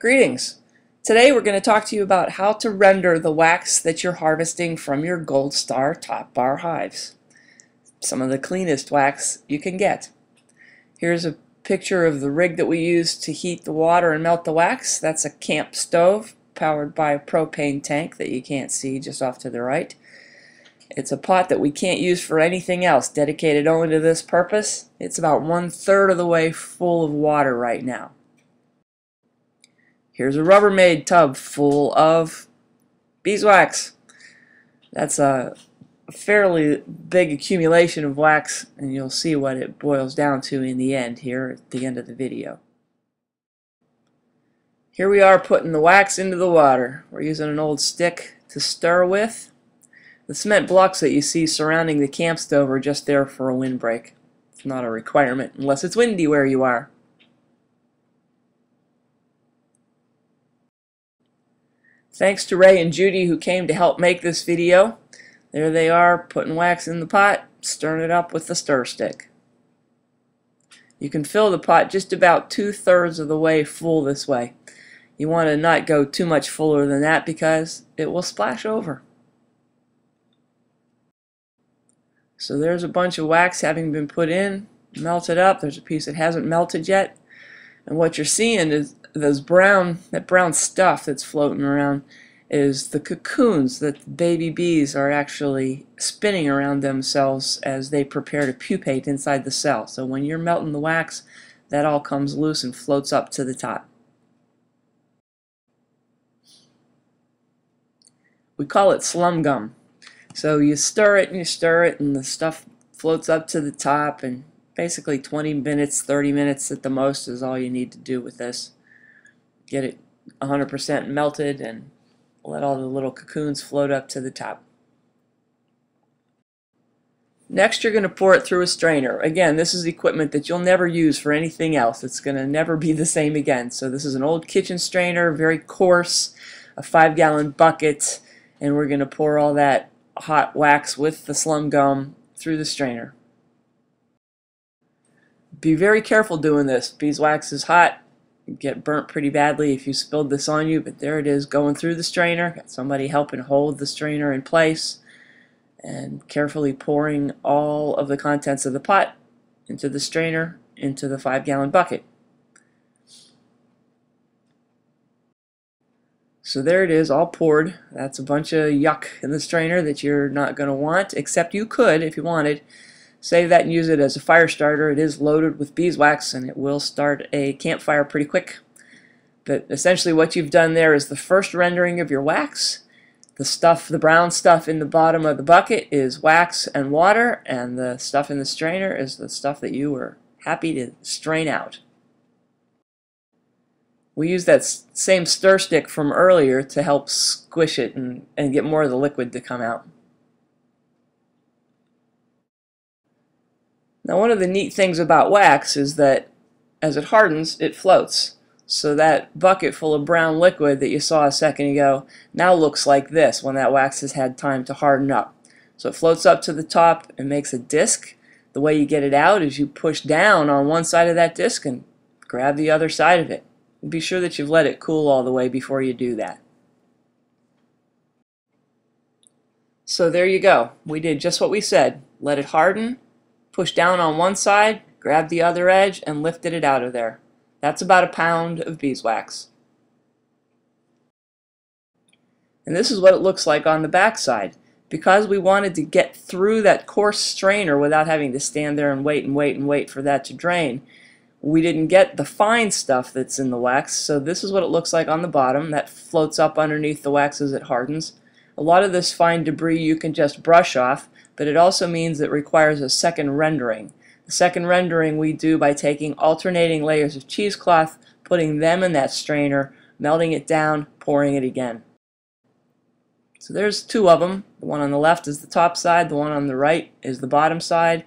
Greetings! Today we're going to talk to you about how to render the wax that you're harvesting from your Gold Star top bar hives. Some of the cleanest wax you can get. Here's a picture of the rig that we use to heat the water and melt the wax. That's a camp stove powered by a propane tank that you can't see just off to the right. It's a pot that we can't use for anything else, dedicated only to this purpose. It's about 1/3 of the way full of water right now. Here's a Rubbermaid tub full of beeswax. That's a fairly big accumulation of wax, and you'll see what it boils down to in the end here at the end of the video. Here we are putting the wax into the water. We're using an old stick to stir with. The cement blocks that you see surrounding the camp stove are just there for a windbreak. It's not a requirement unless it's windy where you are. Thanks to Ray and Judy who came to help make this video. There they are putting wax in the pot, stirring it up with the stir stick. You can fill the pot just about 2/3 of the way full this way. You want to not go too much fuller than that because it will splash over. So there's a bunch of wax having been put in, melted up. There's a piece that hasn't melted yet. And what you're seeing is that brown stuff that's floating around is the cocoons that the baby bees are actually spinning around themselves as they prepare to pupate inside the cell. So when you're melting the wax, that all comes loose and floats up to the top. We call it slum gum. So you stir it and you stir it and the stuff floats up to the top, and basically 20 minutes, 30 minutes at the most is all you need to do with this. Get it 100% melted and let all the little cocoons float up to the top. Next, you're going to pour it through a strainer. Again, this is equipment that you'll never use for anything else. It's going to never be the same again. So this is an old kitchen strainer, very coarse, a 5-gallon bucket, and we're going to pour all that hot wax with the slum gum through the strainer. Be very careful doing this. Beeswax is hot. You get burnt pretty badly if you spilled this on you, but there it is going through the strainer. Got somebody helping hold the strainer in place and carefully pouring all of the contents of the pot into the strainer into the 5-gallon bucket. So there it is, all poured. That's a bunch of yuck in the strainer that you're not going to want, except you could if you wanted. Save that and use it as a fire starter. It is loaded with beeswax and it will start a campfire pretty quick. But essentially what you've done there is the first rendering of your wax. The brown stuff in the bottom of the bucket is wax and water, and the stuff in the strainer is the stuff that you were happy to strain out. We use that same stir stick from earlier to help squish it and get more of the liquid to come out. Now, one of the neat things about wax is that as it hardens, it floats. So that bucket full of brown liquid that you saw a second ago now looks like this when that wax has had time to harden up. So it floats up to the top and makes a disc. The way you get it out is you push down on one side of that disc and grab the other side of it. Be sure that you've let it cool all the way before you do that. So there you go. We did just what we said. Let it harden. Push down on one side, grab the other edge, and lifted it out of there. That's about a pound of beeswax. And this is what it looks like on the back side. Because we wanted to get through that coarse strainer without having to stand there and wait for that to drain, we didn't get the fine stuff that's in the wax, so this is what it looks like on the bottom. That floats up underneath the wax as it hardens. A lot of this fine debris you can just brush off, but it also means it requires a second rendering. The second rendering we do by taking alternating layers of cheesecloth, putting them in that strainer, melting it down, pouring it again. So there's two of them. The one on the left is the top side, the one on the right is the bottom side.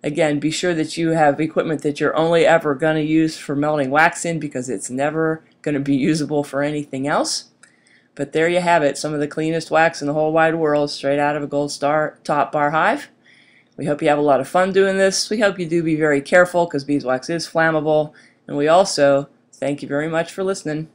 Again, be sure that you have equipment that you're only ever going to use for melting wax in, because it's never going to be usable for anything else. But there you have it, some of the cleanest wax in the whole wide world, straight out of a Gold Star top bar hive. We hope you have a lot of fun doing this. We hope you do be very careful because beeswax is flammable. And we also thank you very much for listening.